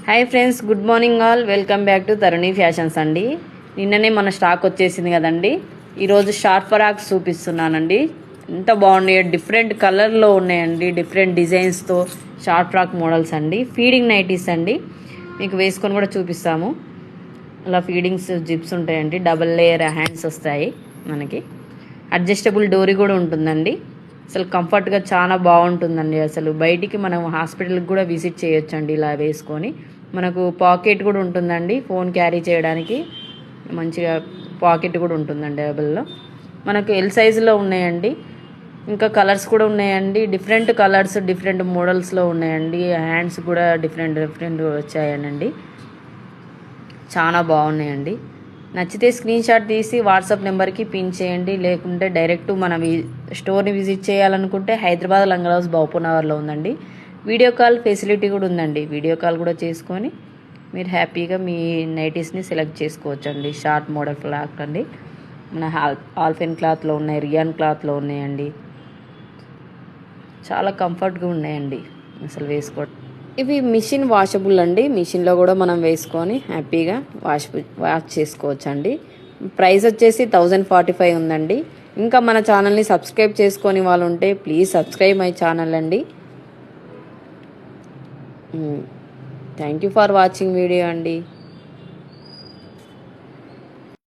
Hi friends, good morning all. Welcome back to Taruni fashions అండి. నిన్ననే మన stock వచ్చేసింది కదండి. ఈరోజు షార్ట్ ఫ్రాక్స్ చూపిస్తున్నానండి. ఎంత బాగున్నాయో, డిఫరెంట్ కలర్లో ఉన్నాయండి, డిఫరెంట్ డిజైన్స్తో షార్ట్ ఫ్రాక్ మోడల్స్ అండి. ఫీడింగ్ నైటీస్ అండి, మీకు వేసుకొని కూడా చూపిస్తాము. అలా ఫీడింగ్స్ జిప్స్ ఉంటాయండి, డబల్ లేయర్ హ్యాండ్స్ వస్తాయి మనకి. అడ్జస్టబుల్ డోరీ కూడా ఉంటుందండి. అసలు కంఫర్ట్గా చాలా బాగుంటుందండి. అసలు బయటికి మనం హాస్పిటల్కి కూడా విజిట్ చేయొచ్చండి ఇలా వేసుకొని. మనకు పాకెట్ కూడా ఉంటుందండి, ఫోన్ క్యారీ చేయడానికి మంచిగా పాకెట్ కూడా ఉంటుందండి అవైలబుల్లో. మనకు ఎల్ సైజులో ఉన్నాయండి, ఇంకా కలర్స్ కూడా ఉన్నాయండి. డిఫరెంట్ కలర్స్, డిఫరెంట్ మోడల్స్లో ఉన్నాయండి. హ్యాండ్స్ కూడా డిఫరెంట్ డిఫరెంట్ వచ్చాయనండి, చాలా బాగున్నాయండి. నచ్చితే స్క్రీన్ షాట్ తీసి వాట్సాప్ నెంబర్కి పిన్ చేయండి. లేకుంటే డైరెక్ట్ మన స్టోర్ని విజిట్ చేయాలనుకుంటే హైదరాబాద్ లంగర్ హౌస్ బౌపనగర్లో ఉందండి. వీడియో కాల్ ఫెసిలిటీ కూడా ఉందండి. వీడియో కాల్ కూడా చేసుకొని మీరు హ్యాపీగా మీ నైటీస్ని సెలెక్ట్ చేసుకోవచ్చు అండి. షార్ట్ మోడల్ ఫ్రాక్ అండి. మన ఆల్ఫెన్ క్లాత్లో ఉన్నాయి, రియాన్ క్లాత్లో ఉన్నాయండి. చాలా కంఫర్ట్గా ఉన్నాయండి అసలు వేసుకోవడం. ఇవి మిషన్ వాషబుల్ అండి. మిషన్లో కూడా మనం వేసుకొని హ్యాపీగా వాష్ చేసుకోవచ్చు అండి. ప్రైస్ వచ్చేసి 1045 ఉందండి. ఇంకా మన ఛానల్ని సబ్స్క్రైబ్ చేసుకొని వాళ్ళు ఉంటే ప్లీజ్ సబ్స్క్రైబ్ మై ఛానల్ అండి. Thank you for watching video అండి.